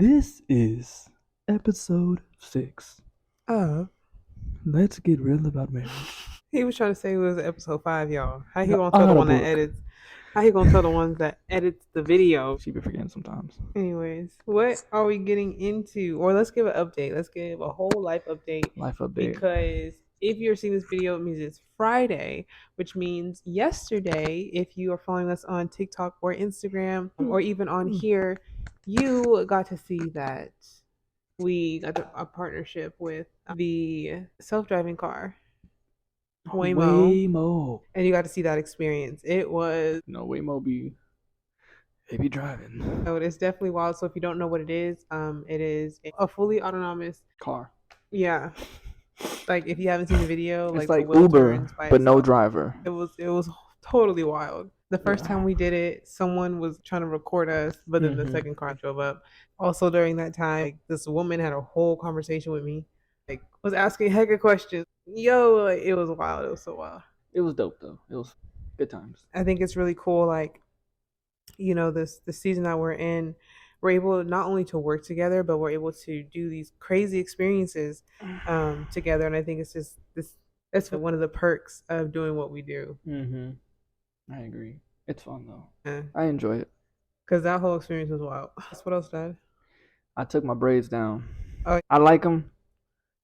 This is episode 6. Oh, Let's get real about marriage. he was trying to say it was episode 5, y'all. How he The gonna tell the one that audiobook. edits? How he gonna tell the ones that edits the video? She be forgetting sometimes. Anyways, what are we getting into? Or let's give an update. Let's give a whole life update Life update. because if you're seeing this video, it means it's Friday, which means yesterday, if you are following us on TikTok or Instagram or even on here, you got to see that we got a partnership with the self-driving car. Waymo. And you got to see that experience. It was, Waymo they be driving. it's definitely wild. So if you don't know what it is a fully autonomous Car. yeah. Like if you haven't seen the video, It's the like wheel Uber, turns by but no itself. driver. It was totally wild. The first time we did it, someone was trying to record us, but then the second car drove up. Also during that time, this woman had a whole conversation with me, was asking heck of questions. Yo, it was wild. It was so wild. It was dope though. It was good times. I think it's really cool. This the season that we're in, we're able not only to work together, but we're able to do these crazy experiences together. And I think it's just this. That's one of the perks of doing what we do. I agree. It's fun though. Yeah. I enjoy it. Because that whole experience was wild. What else, Dad? I took my braids down. Oh. I like them.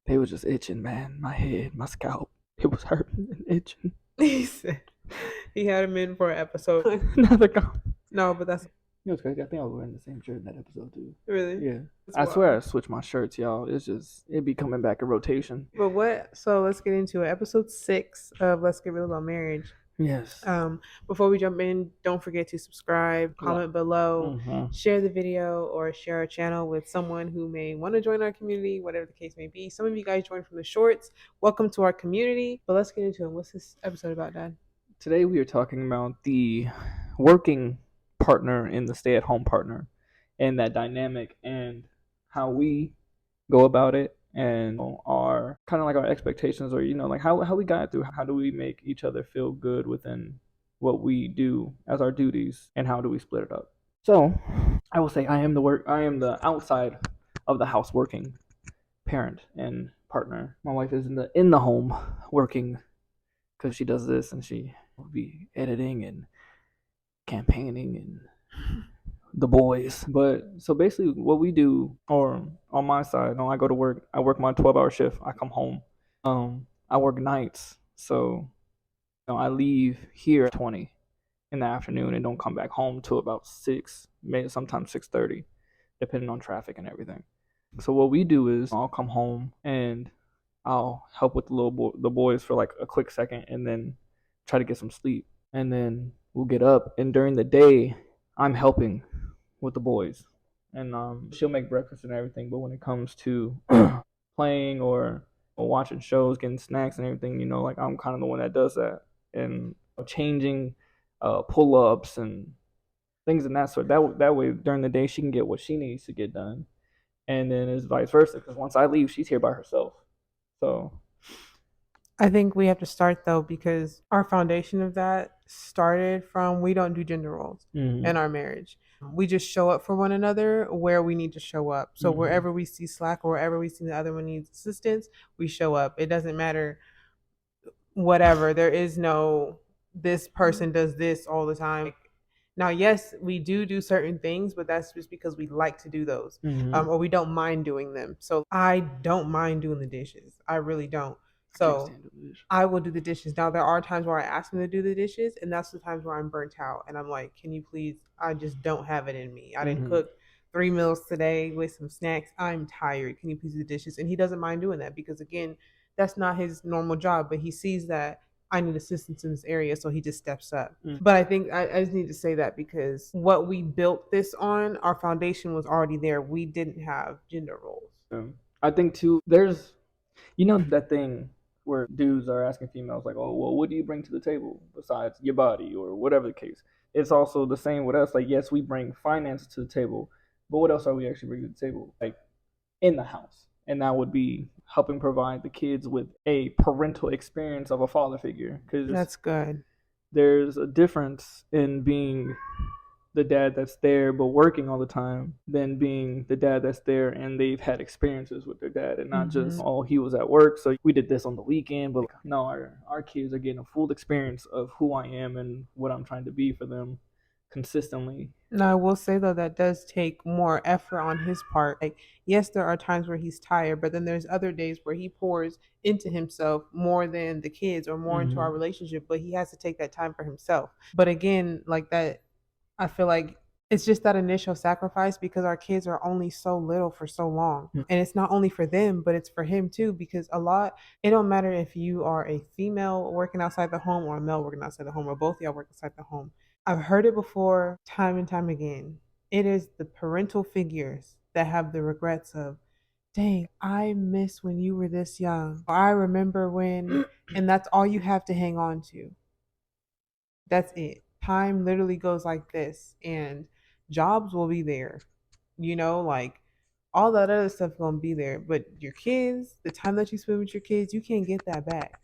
They was just itching, man. My head, my scalp. It was hurting and itching. He said he had him in for an episode. Another comment. No, but that's It's crazy. I think I was wearing the same shirt in that episode too. really. Yeah. That's I wild. swear I switched my shirts, y'all. It be coming back in rotation. But what? So let's get into it. Episode 6 of Let's Get Real About Marriage. Yes. Before we jump in, don't forget to subscribe, comment below, share the video, or share our channel with someone who may want to join our community, whatever the case may be. Some of you guys joined from the shorts. Welcome to our community. But let's get into it. What's this episode about, Dad? Today we are talking about the working partner and the stay-at-home partner and that dynamic and how we go about it and our kind of like our expectations, or like how we got through. How do we make each other feel good within what we do as our duties, and how do we split it up? So I will say I am the outside of the house working parent and partner. My wife is in the home working because she does this, and she will be editing and campaigning and the boys. But so basically what we do, or on my side, I go to work. I work my 12-hour shift. I come home. I work nights. So I leave here at 20 in the afternoon and don't come back home till about 6, maybe sometimes 6:30, depending on traffic and everything. So what we do is I'll come home and I'll help with the boys for like a quick second, and then try to get some sleep, and then we'll get up. And during the day, I'm helping with the boys, and she'll make breakfast and everything. But when it comes to playing or watching shows, getting snacks and everything, like I'm kind of the one that does that, and changing pull-ups and things of that sort. That way, during the day, she can get what she needs to get done, and then it's vice versa. Because once I leave, she's here by herself. So I think we have to start though, because our foundation of that started from we don't do gender roles in our marriage. We just show up for one another where we need to show up. So wherever we see slack or wherever we see the other one needs assistance, we show up. It doesn't matter whatever. There is no this person does this all the time. Now, yes, we do certain things, but that's just because we like to do those, or we don't mind doing them. So I don't mind doing the dishes. I really don't. So I will do the dishes. Now, there are times where I ask him to do the dishes, and that's the times where I'm burnt out. And I'm like, can you please? I just don't have it in me. I didn't cook 3 meals today with some snacks. I'm tired. Can you please do the dishes? And he doesn't mind doing that because, again, that's not his normal job. But he sees that I need assistance in this area, so he just steps up. But I think I just need to say that because what we built this on, our foundation was already there. We didn't have gender roles. I think too, there's, that thing where dudes are asking females like, oh, well, what do you bring to the table besides your body or whatever the case? It's also the same with us. Like, yes, we bring finances to the table, but what else are we actually bringing to the table? Like, in the house. And that would be helping provide the kids with a parental experience of a father figure. Because that's good. There's a difference in being the dad that's there but working all the time than being the dad that's there and they've had experiences with their dad and not just, oh, he was at work, so we did this on the weekend. But no, our kids are getting a full experience of who I am and what I'm trying to be for them consistently. Now, I will say though that does take more effort on his part. Like, yes, there are times where he's tired, but then there's other days where he pours into himself more than the kids or more into our relationship, but he has to take that time for himself. But again, like that, I feel like it's just that initial sacrifice because our kids are only so little for so long. And it's not only for them, but it's for him too. Because a lot, it don't matter if you are a female working outside the home or a male working outside the home or both of y'all work outside the home. I've heard it before time and time again. It is the parental figures that have the regrets of, dang, I miss when you were this young. I remember when, and that's all you have to hang on to. That's it. Time literally goes like this, and jobs will be there. Like all that other stuff gonna be there. But your kids, the time that you spend with your kids, you can't get that back.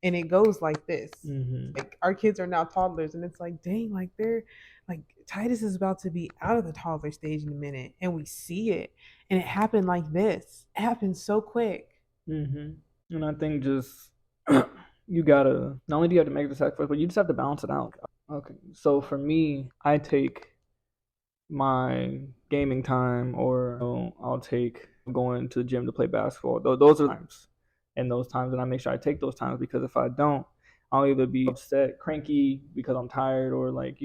And it goes like this. Like our kids are now toddlers, and it's like, dang, like they're like Titus is about to be out of the toddler stage in a minute, and we see it, and it happened like this. It happened so quick. And I think just you gotta, not only do you have to make the sacrifice, but you just have to balance it out. Okay, so for me, I take my gaming time, or I'll take going to the gym to play basketball. Those are times, and those times, and I make sure I take those times, because if I don't, I'll either be upset, cranky because I'm tired, or like,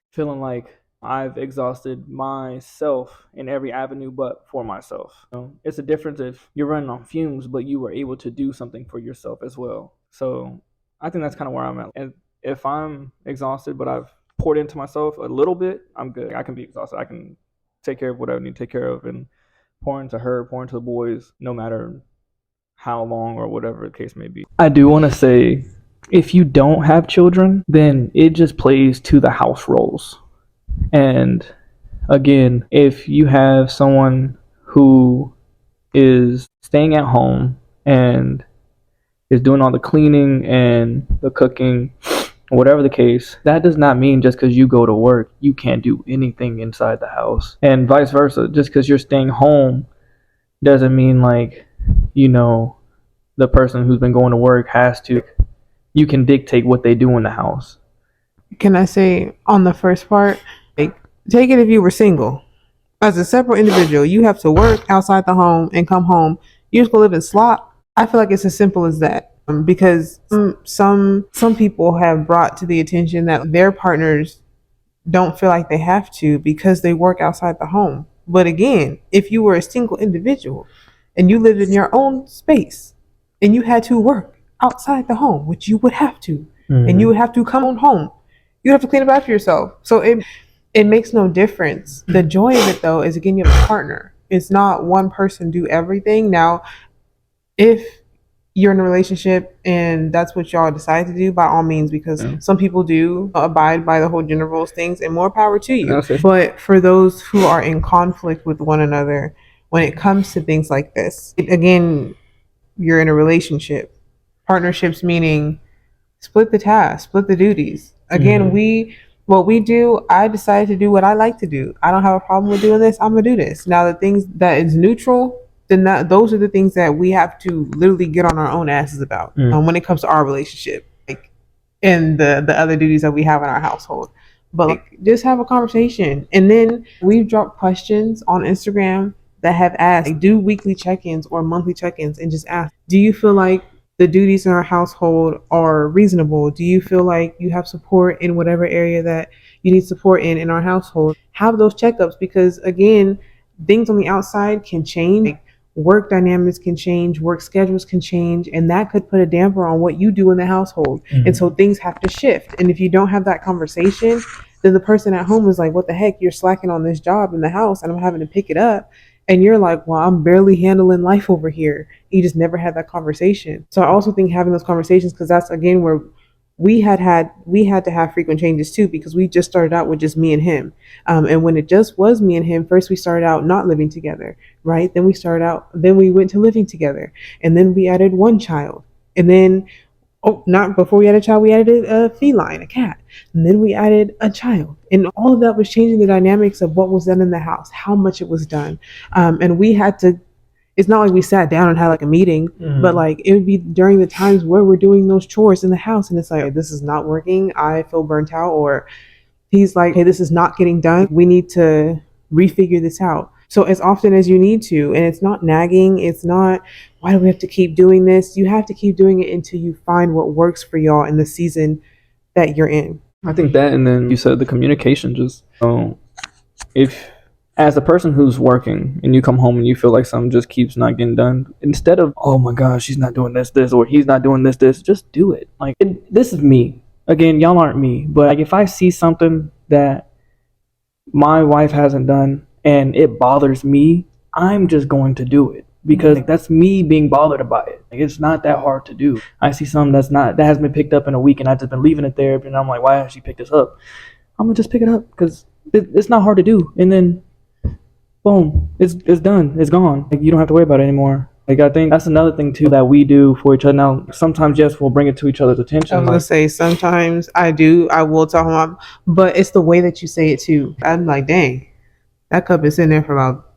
feeling like I've exhausted myself in every avenue but for myself. It's a difference if you're running on fumes, but you were able to do something for yourself as well. So I think that's kind of where I'm at. And if I'm exhausted, but I've poured into myself a little bit, I'm good. I can be exhausted. I can take care of what I need to take care of and pour into her, pour into the boys, no matter how long or whatever the case may be. I do want to say, if you don't have children, then it just plays to the house roles. And again, if you have someone who is staying at home and is doing all the cleaning and the cooking, whatever the case, that does not mean just because you go to work, you can't do anything inside the house. And vice versa. Just because you're staying home doesn't mean like, the person who's been going to work has to, you can dictate what they do in the house. Can I say on the first part, like, take it if you were single. As a separate individual, you have to work outside the home and come home. You just go live in slop. I feel like it's as simple as that. Because some people have brought to the attention that their partners don't feel like they have to because they work outside the home. But again, if you were a single individual and you lived in your own space and you had to work outside the home, which you would have to, and you would have to come home, you have to clean up after yourself. So it makes no difference. The joy of it though is, again, you have a partner. It's not one person do everything. Now, if you're in a relationship and that's what y'all decide to do, by all means, because some people do abide by the whole gender roles things, and more power to you. But for those who are in conflict with one another when it comes to things like this, again, you're in a relationship. Partnerships meaning split the tasks, split the duties. Again, what we do, I decided to do what I like to do. I don't have a problem with doing this. I'm gonna do this. Now, the things that is neutral, then those are the things that we have to literally get on our own asses about when it comes to our relationship, like, and the other duties that we have in our household. But like, just have a conversation, and then we've dropped questions on Instagram that have asked, like, do weekly check-ins or monthly check-ins, and just ask, do you feel like the duties in our household are reasonable? Do you feel like you have support in whatever area that you need support in our household? Have those checkups, because again, things on the outside can change. Like, work dynamics can change, work schedules can change, and that could put a damper on what you do in the household. And so things have to shift. And if you don't have that conversation, then the person at home is like, what the heck, you're slacking on this job in the house and I'm having to pick it up. And you're like, well, I'm barely handling life over here. You just never had that conversation. So I also think having those conversations, because that's again where we had to have frequent changes too, because we just started out with just me and him. And when it just was me and him, first we started out not living together, right? Then we went to living together, and then we added one child, and then Oh, not before we had a child, we added a feline, a cat. And then we added a child. And all of that was changing the dynamics of what was done in the house, how much it was done. And we had to, it's not like we sat down and had like a meeting, but like it would be during the times where we're doing those chores in the house. And it's like, this is not working. I feel burnt out. Or he's like, hey, this is not getting done. We need to refigure this out. So as often as you need to, and it's not nagging, it's not, why do we have to keep doing this? You have to keep doing it until you find what works for y'all in the season that you're in. I think that, and then you said the communication. Just if as a person who's working and you come home and you feel like something just keeps not getting done, instead of oh my gosh, she's not doing this, or he's not doing this, just do it. Like this is me. Again, y'all aren't me, but like if I see something that my wife hasn't done and it bothers me, I'm just going to do it because like, that's me being bothered by it. Like, it's not that hard to do. I see something that hasn't been picked up in a week and I've just been leaving it there, and I'm like, why has she picked this up? I'm gonna just pick it up because it's not hard to do, and then boom, it's done, it's gone. Like, you don't have to worry about it anymore. Like, I think that's another thing too that we do for each other. Now, sometimes yes, we'll bring it to each other's attention. I was gonna say sometimes I will tell him, but it's the way that you say it too. I'm like, dang, that cup is in there for about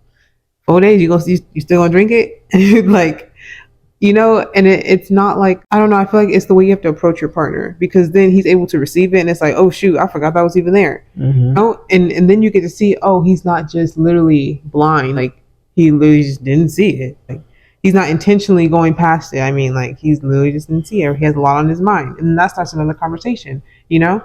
4 days. You still gonna drink it? Like, and it's not like, I don't know, I feel like it's the way you have to approach your partner, because then he's able to receive it and it's like, oh shoot, I forgot that was even there. And then you get to see, oh, he's not just literally blind, like he literally just didn't see it. Like, he's not intentionally going past it. I mean, like, he's literally just didn't see it. He has a lot on his mind, and that starts another conversation. Yeah,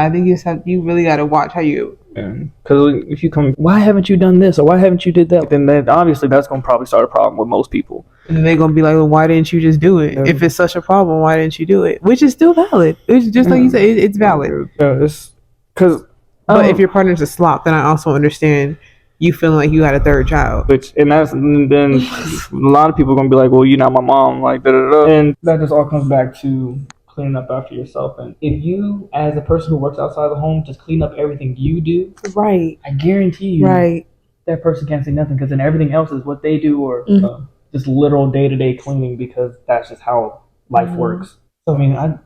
I think you really got to watch how you. Because if you come, why haven't you done this or why haven't you did that? Then obviously that's going to probably start a problem with most people. And they're gonna be like, well, why didn't you just do it? If it's such a problem, why didn't you do it? Which is still valid. It's just like you said, it's valid. Yeah, it's because. But if your partner's a slop, then I also understand you feeling like you had a third child. And then a lot of people are gonna be like, well, you're not my mom, like da da da. And that just all comes back to cleaning up after yourself. And if you, as a person who works outside the home, just clean up everything you do, right? I guarantee you, right, that person can't say nothing, because then everything else is what they do, or just literal day-to-day cleaning, because that's just how life works. So I mean,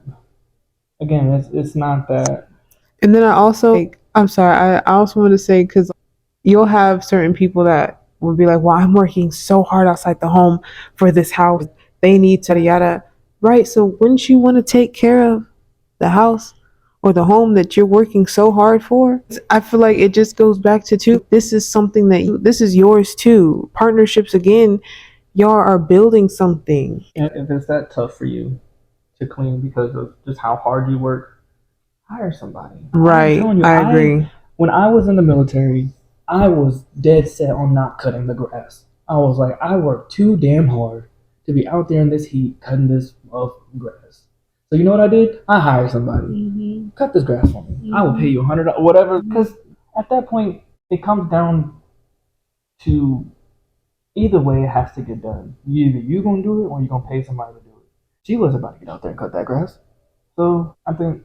it's not that. And then I also, I'm sorry, I also want to say, because you'll have certain people that will be like, well, I'm working so hard outside the home for this house, they need to yada. Right, so wouldn't you want to take care of the house or the home that you're working so hard for? I feel like it just goes back to two. This is something this is yours too. Partnerships, again, y'all are building something. And if it's that tough for you to clean because of just how hard you work, hire somebody. Right, I agree. When I was in the military, I was dead set on not cutting the grass. I was like, I work too damn hard to be out there in this heat cutting this grass. So you know what I did? I hired somebody. Cut this grass for me. I will pay you $100, whatever. Because at that point, it comes down to either way, it has to get done. Either you gonna do it or you gonna pay somebody to do it. She was about to get out there and cut that grass. So I think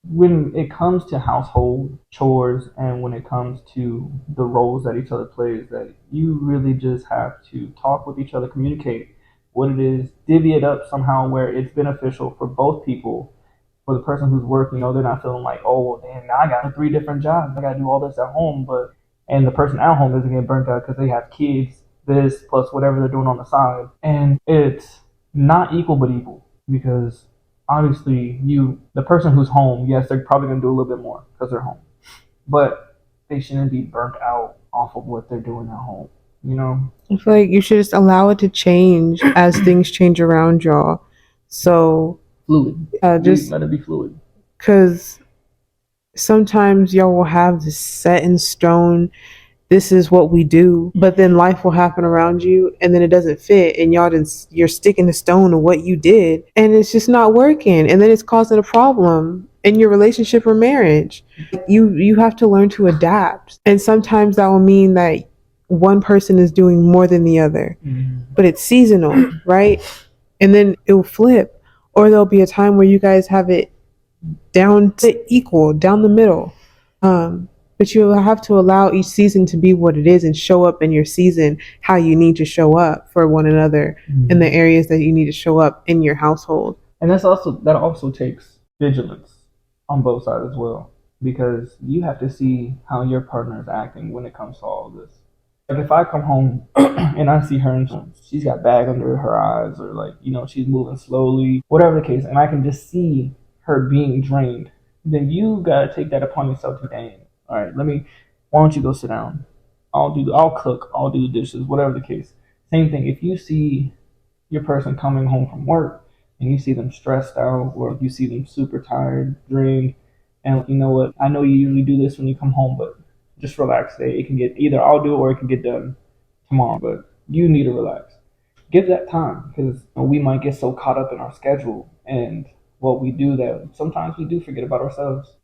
when it comes to household chores and when it comes to the roles that each other plays, that you really just have to talk with each other, communicate what it is, divvy it up somehow where it's beneficial for both people. For the person who's working, they're not feeling like, oh, well, damn, now I got 3 different jobs. I got to do all this at home. And the person at home doesn't get burnt out because they have kids, this plus whatever they're doing on the side. And it's not equal but equal, because obviously the person who's home, yes, they're probably going to do a little bit more because they're home. But they shouldn't be burnt out off of what they're doing at home. I feel like you should just allow it to change as things change around y'all. So fluid. Just let it be fluid. Because sometimes y'all will have this set in stone, this is what we do, but then life will happen around you and then it doesn't fit, and you're sticking to stone to what you did, and it's just not working, and then it's causing a problem in your relationship or marriage. You have to learn to adapt, and sometimes that will mean that one person is doing more than the other, but it's seasonal, right? And then it will flip, or there'll be a time where you guys have it down to equal, down the middle. But you have to allow each season to be what it is and show up in your season how you need to show up for one another in the areas that you need to show up in your household. And that also takes vigilance on both sides as well, because you have to see how your partner is acting when it comes to all of this. Like if I come home and I see her and she's got bag under her eyes, or like she's moving slowly, whatever the case, and I can just see her being drained, then you gotta take that upon yourself to dang. All right, why don't you go sit down? I'll cook, I'll do the dishes, whatever the case. Same thing. If you see your person coming home from work and you see them stressed out, or you see them super tired, drained, and you know what? I know you usually do this when you come home, but just relax today. It can get either I'll do it or it can get done tomorrow, but you need to relax. Give that time, because we might get so caught up in our schedule and what we do that sometimes we do forget about ourselves.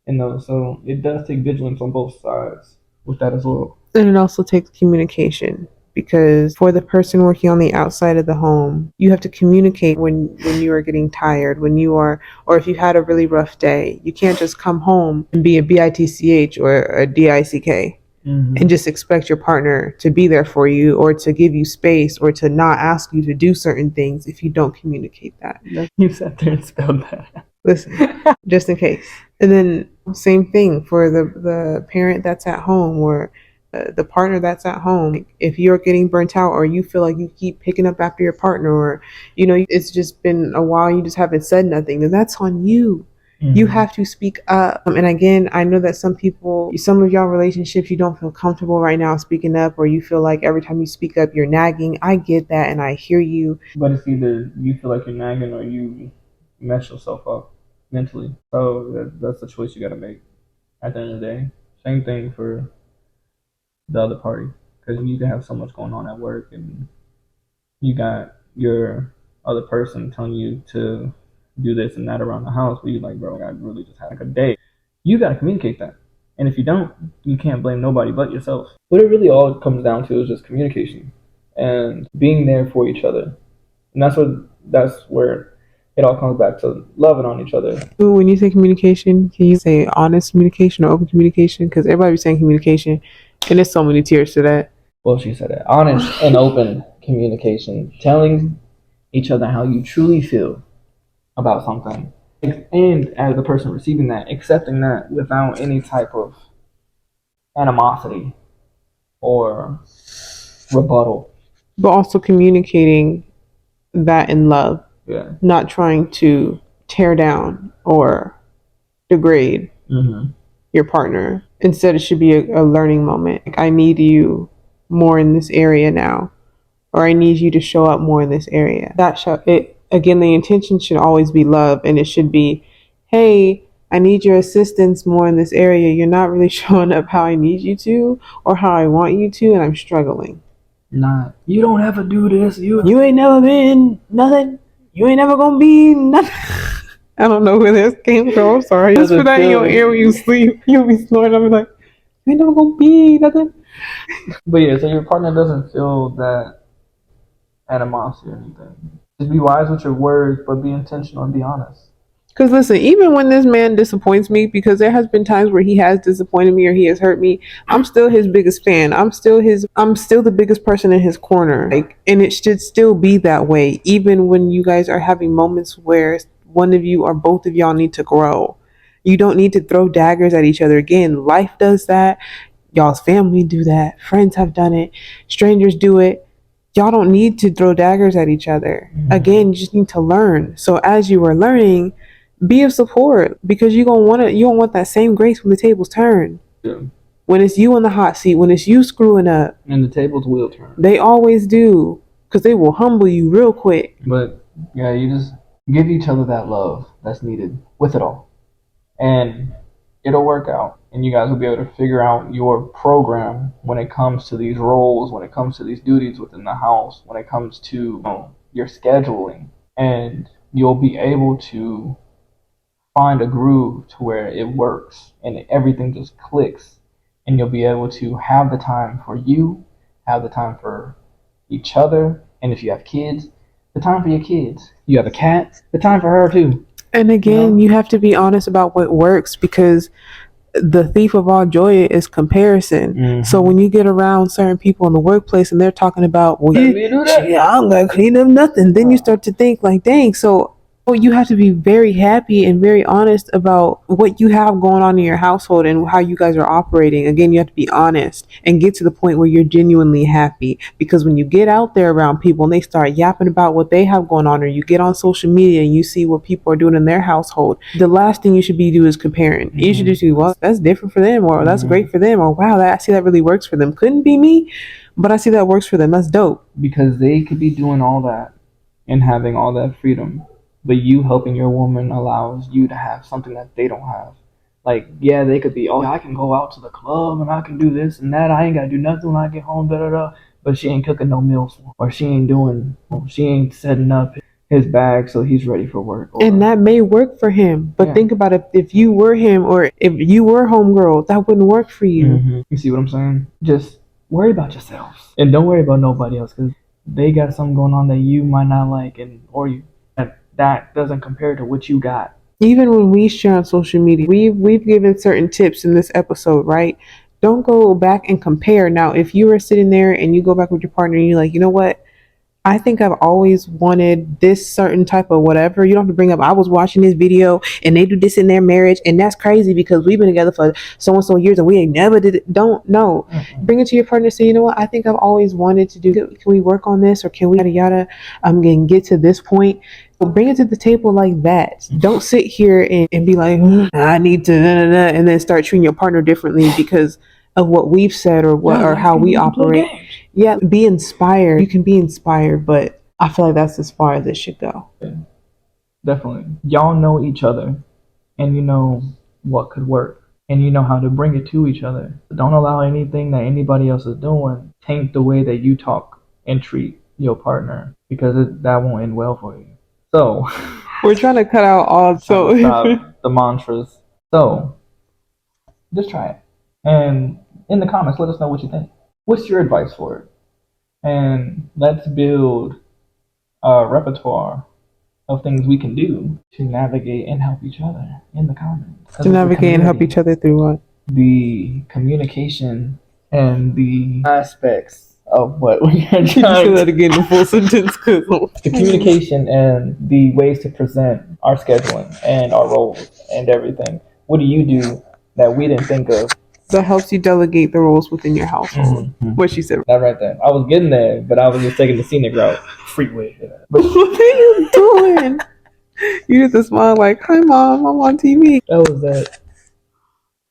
So it does take vigilance on both sides with that as well. And it also takes communication, because for the person working on the outside of the home, you have to communicate when you are getting tired, when you are, or if you had a really rough day. You can't just come home and be a bitch or a dick, and just expect your partner to be there for you, or to give you space, or to not ask you to do certain things if you don't communicate that. You sat there and spelled that. Listen, just in case. And then same thing for the parent that's at home, or the partner that's at home. If you're getting burnt out, or you feel like you keep picking up after your partner, or it's just been a while, you just haven't said nothing, then that's on you. You have to speak up. And again, I know that some of y'all relationships, you don't feel comfortable right now speaking up, or you feel like every time you speak up, you're nagging. I get that, and I hear you. But it's either you feel like you're nagging or you mess yourself up mentally. So that's the choice you got to make at the end of the day. Same thing for the other party, because you can have so much going on at work, and you got your other person telling you to do this and that around the house, but you're like, bro, I really just had like a day. You got to communicate that. And if you don't, you can't blame nobody but yourself. What it really all comes down to is just communication and being there for each other. And that's where it all comes back to loving on each other. When you say communication, can you say honest communication or open communication? Because everybody be saying communication, and there's so many tiers to that. Well, she said it. Honest and open communication. Telling each other how you truly feel about something. And as the person receiving that, accepting that without any type of animosity or rebuttal. But also communicating that in love. Yeah. Not trying to tear down or degrade your partner. Instead, it should be a learning moment. Like, I need you more in this area now, or I need you to show up more in this area. Again, the intention should always be love, and it should be, hey, I need your assistance more in this area. You're not really showing up how I need you to, or how I want you to, and I'm struggling. Nah, you don't ever do this. You ain't never been nothing. You ain't never gonna be nothing. I don't know where this came from. I'm sorry. Just for that in your ear when you sleep, you'll be snoring. I'll be like, you ain't never gonna be nothing. But yeah, so your partner doesn't feel that animosity or anything. Just be wise with your words, but be intentional and be honest. Because listen, even when this man disappoints me, because there has been times where he has disappointed me or he has hurt me, I'm still his biggest fan. I'm still the biggest person in his corner. And it should still be that way, even when you guys are having moments where one of you or both of y'all need to grow. You don't need to throw daggers at each other. Again, life does that. Y'all's family do that. Friends have done it. Strangers do it. Y'all don't need to throw daggers at each other. Again, you just need to learn. So as you are learning, be of support, because you don't want that same grace when the tables turn. Yeah. When it's you in the hot seat, when it's you screwing up. And the tables will turn. They always do, because they will humble you real quick. But yeah, you just give each other that love that's needed with it all. And it'll work out. And you guys will be able to figure out your program when it comes to these roles, when it comes to these duties within the house, when it comes to your scheduling. And you'll be able to find a groove to where it works and everything just clicks, and you'll be able to have the time for you, have the time for each other, and if you have kids, the time for your kids. You have a cat, the time for her too. And again, you have to be honest about what works, because the thief of all joy is comparison. So when you get around certain people in the workplace and they're talking about, well, yeah, I'm gonna clean up nothing, then you start to think like, dang, so You have to be very happy and very honest about what you have going on in your household and how you guys are operating. Again, you have to be honest and get to the point where you're genuinely happy. Because when you get out there around people and they start yapping about what they have going on, or you get on social media and you see what people are doing in their household, the last thing you should be doing is comparing. You should just be, well, that's different for them, or that's great for them, or wow, I see that really works for them. Couldn't be me, but I see that works for them. That's dope. Because they could be doing all that and having all that freedom, but you helping your woman allows you to have something that they don't have. Like, yeah, they could be, oh, yeah, I can go out to the club and I can do this and that. I ain't got to do nothing when I get home, da da da. But she ain't cooking no meals for him, or she ain't setting up his bag so he's ready for work. And that may work for him, but think about it, if you were him or if you were homegirl, that wouldn't work for you. You see what I'm saying? Just worry about yourselves and don't worry about nobody else, because they got something going on that you might not like, and or you that doesn't compare to what you got. Even when we share on social media, we've given certain tips in this episode, right? Don't go back and compare. Now, if you are sitting there and you go back with your partner and you're like, you know what? I think I've always wanted this certain type of whatever. You don't have to bring up, I was watching this video and they do this in their marriage. And that's crazy because we've been together for so and so years and we ain't never did it. Don't know. Bring it to your partner and say, you know what? I think I've always wanted to do. Can we work on this, or can we yada yada? I'm going to get to this point. Bring it to the table like that. Don't sit here and be like, I need to, da, da, da, and then start treating your partner differently because of what we've said or what or how we operate. Yeah, be inspired. You can be inspired, but I feel like that's as far as it should go. Yeah, definitely. Y'all know each other and you know what could work and you know how to bring it to each other. Don't allow anything that anybody else is doing taint the way that you talk and treat your partner, because that won't end well for you. So we're trying to cut out all the mantras. So just try it. And in the comments, let us know what you think. What's your advice for it? And let's build a repertoire of things we can do to navigate and help each other in the comments. To navigate and help each other through what? The communication and the aspects of what we are trying to say that again in full sentence. The communication and the ways to present our scheduling and our roles and everything. What do you do that we didn't think of? That helps you delegate the roles within your household. What she said. That right there. I was getting there, but I was just taking the scenic route. Freeway. But what are you doing? You just smile like, hi mom, I'm on TV. That was that.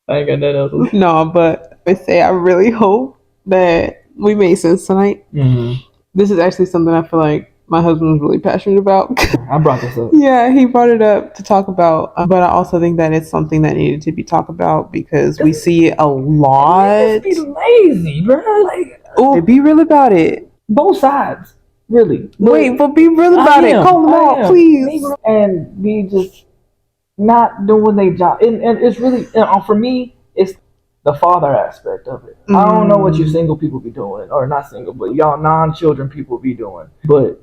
I ain't got that else. No, but I say I really hope that we made sense tonight. This is actually something I feel like my husband was really passionate about. I brought this up. Yeah, he brought it up to talk about, but I also think that it's something that needed to be talked about because we see it a lot. Just be lazy, bro. Like, oh, be real about it. Both sides, really. But be real about it. Call them out, please. And be just not doing their job. And it's really, for me, it's the father aspect of it. I don't know what you single people be doing, or not single, but y'all non-children people be doing. But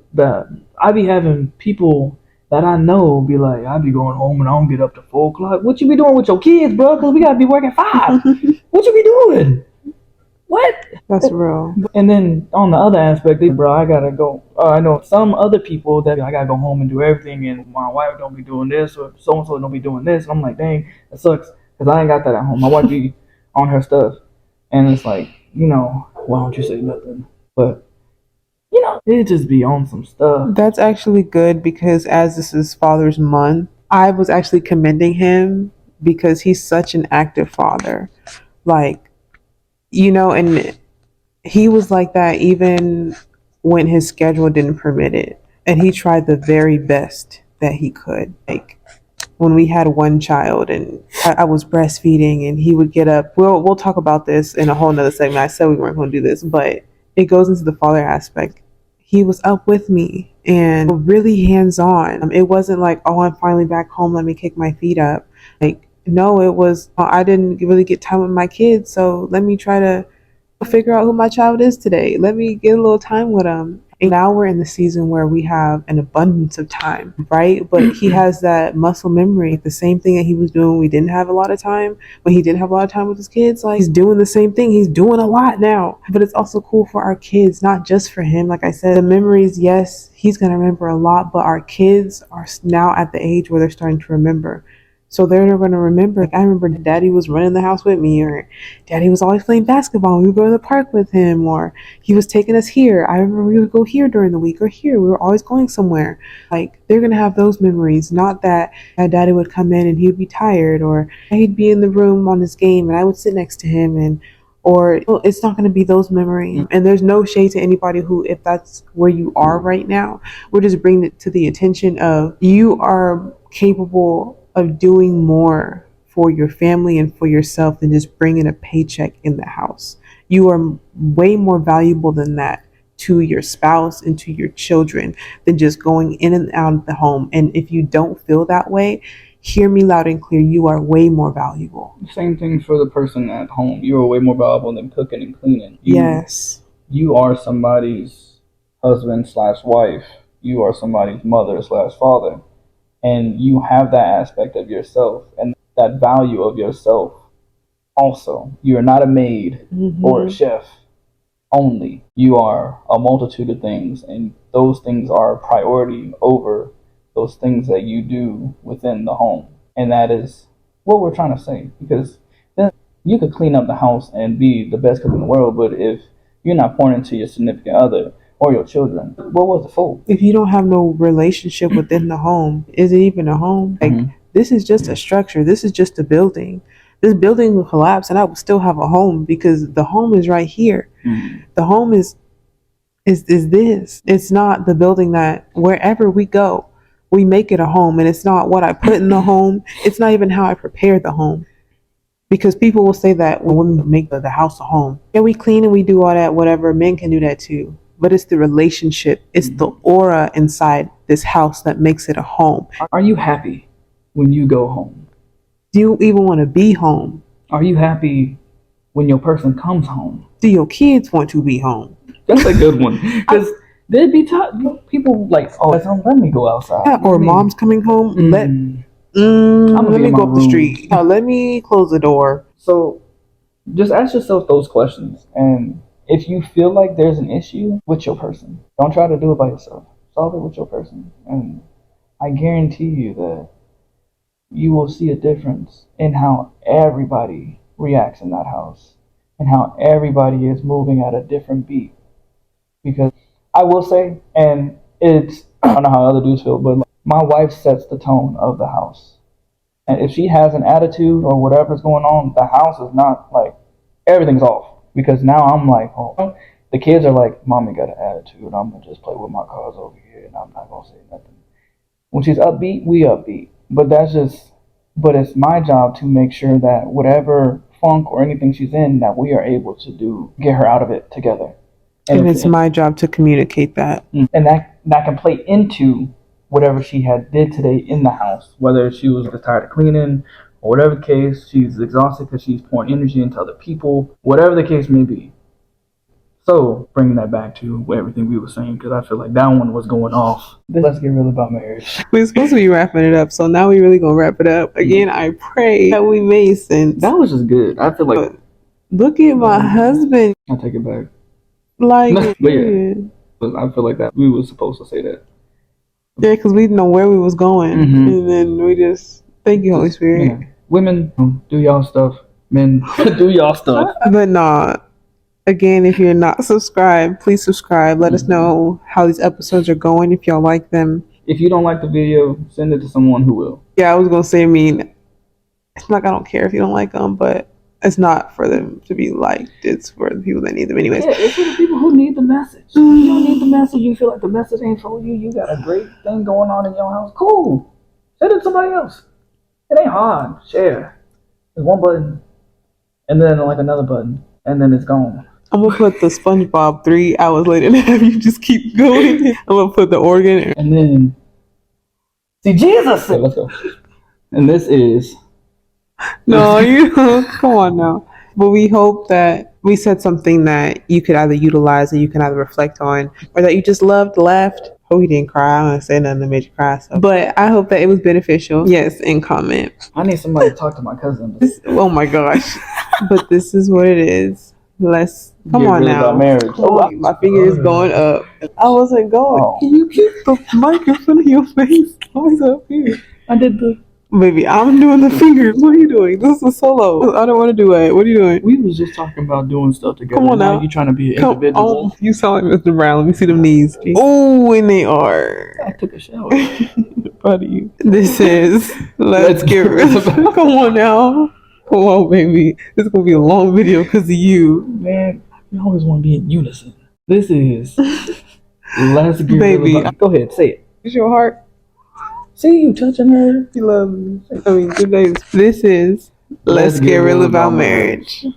I be having people that I know be like, I be going home and I don't get up to 4 o'clock. What you be doing with your kids, bro? Because we gotta be working 5. What you be doing? What? That's real. And then on the other aspect, bro, I gotta go. I know some other people that I gotta go home and do everything, and my wife don't be doing this, or so and so don't be doing this. And I'm like, dang, that sucks, because I ain't got that at home. My wife be on her stuff, and it's like, why don't you say nothing? But it just be on some stuff. That's actually good, because as this is Father's Month, I was actually commending him because he's such an active father. Like, and he was like that even when his schedule didn't permit it. And he tried the very best that he could. Like, when we had one child and I was breastfeeding and he would get up. We'll talk about this in a whole nother segment. I said we weren't going to do this, but it goes into the father aspect. He was up with me and really hands-on. It wasn't like, oh, I'm finally back home, let me kick my feet up. Like, no, it was, I didn't really get time with my kids, so let me try to figure out who my child is today. Let me get a little time with him. And now we're in the season where we have an abundance of time, right? But he has that muscle memory, the same thing that he was doing when we didn't have a lot of time, when he didn't have a lot of time with his kids. Like, he's doing the same thing. He's doing a lot now. But it's also cool for our kids, not just for him. Like I said, the memories, yes, he's going to remember a lot, but our kids are now at the age where they're starting to remember. So they're going to remember. Like, I remember daddy was running the house with me, or daddy was always playing basketball. We would go to the park with him, or he was taking us here. I remember we would go here during the week, or here. We were always going somewhere. Like, they're going to have those memories. Not that daddy would come in and he would be tired, or he'd be in the room on his game and I would sit next to him, and or it's not going to be those memories. And there's no shade to anybody who, if that's where you are right now, we're just bringing it to the attention of you are capable of doing more for your family and for yourself than just bringing a paycheck in the house. You are way more valuable than that to your spouse and to your children than just going in and out of the home. And if you don't feel that way, hear me loud and clear. You are way more valuable. Same thing for the person at home. You are way more valuable than cooking and cleaning. Yes. You are somebody's husband slash wife. You are somebody's mother slash father. And you have that aspect of yourself and that value of yourself also. You are not a maid or a chef only. You are a multitude of things, and those things are a priority over those things that you do within the home. And that is what we're trying to say, because then you could clean up the house and be the best cook in the world, but if you're not pouring into your significant other or your children, what was it for? If you don't have no relationship within the home, is it even a home? Like, this is just a structure. This is just a building. This building will collapse and I will still have a home because the home is right here. The home is this. It's not the building that wherever we go, we make it a home. And it's not what I put in the home. It's not even how I prepare the home. Because people will say that when women make the house a home. Yeah, we clean and we do all that, whatever. Men can do that too. But it's the relationship. It's the aura inside this house that makes it a home. Are you happy when you go home? Do you even want to be home? Are you happy when your person comes home? Do your kids want to be home? That's a good one. Because they'd be people like, oh, let me go outside. Yeah, or mom's coming home. Let me go up the street. Let me close the door. So just ask yourself those questions. And if you feel like there's an issue with your person, don't try to do it by yourself. Solve it with your person. And I guarantee you that you will see a difference in how everybody reacts in that house and how everybody is moving at a different beat. Because I will say, and it's, I don't know how other dudes feel, but my wife sets the tone of the house. And if she has an attitude or whatever's going on, the house is not like, everything's off. Because now I'm like, oh, the kids are like, mommy got an attitude. I'm going to just play with my cars over here and I'm not going to say nothing. When she's upbeat, we upbeat. But it's my job to make sure that whatever funk or anything she's in, that we are able to get her out of it together. And it's my job to communicate that. And that can play into whatever she had did today in the house, whether she was tired of cleaning or whatever the case, she's exhausted because she's pouring energy into other people, whatever the case may be. So bringing that back to everything we were saying, because I feel like that one was going off. Let's get real about marriage. We're supposed to be wrapping it up, so now we really gonna wrap it up. Again, I pray that we made sense. That was just good. I feel like, look at my husband. I take it back. Like, but yeah, I feel like that we were supposed to say that. Yeah, because we didn't know where we was going, and then we just thank you, Holy Spirit. Yeah. Women, do y'all stuff. Men, do y'all stuff. But nah. Again, if you're not subscribed, please subscribe. Let us know how these episodes are going, if y'all like them. If you don't like the video, send it to someone who will. Yeah, I was going to say, it's like I don't care if you don't like them, but it's not for them to be liked. It's for the people that need them anyways. Yeah, it's for the people who need the message. If you don't need the message, you feel like the message ain't for you, you got a great thing going on in your house, cool. Send it to somebody else. It ain't hard. Share. There's one button, and then like another button, and then it's gone. I'm going to put the SpongeBob 3 hours later and have you just keep going. I'm going to put the organ. And then, see, Jesus! Okay, let's go. And this is... No, come on now. But we hope that we said something that you could either utilize or you can either reflect on, or that you just loved, laughed. Hope you didn't cry. I don't say nothing that made you cry. So. But I hope that it was beneficial. Yes, and comment. I need somebody to talk to my cousin. Oh my gosh. But this is what it is. Let's come Get on real now. about marriage. Oh, my finger is going up. I wasn't going. Oh. Can you keep the mic in front of your face? Always up here. I did the. Baby, I'm doing the fingers. What are you doing? This is a solo. I don't want to do it. What are you doing? We was just talking about doing stuff together. Come on now. You trying to be an individual? You sound like Mr. Brown. Let me see them knees. Oh, and they are. I took a shower. Proud of you. This is Let's Get Rid of. Come on now. Come on, baby. This is gonna be a long video because of you. Man, you always want to be in unison. This is Let's Get Rid of. Go ahead, say it. It's your heart. See you touching her. You love me. I mean, good days. This is Let's Get Real About Marriage.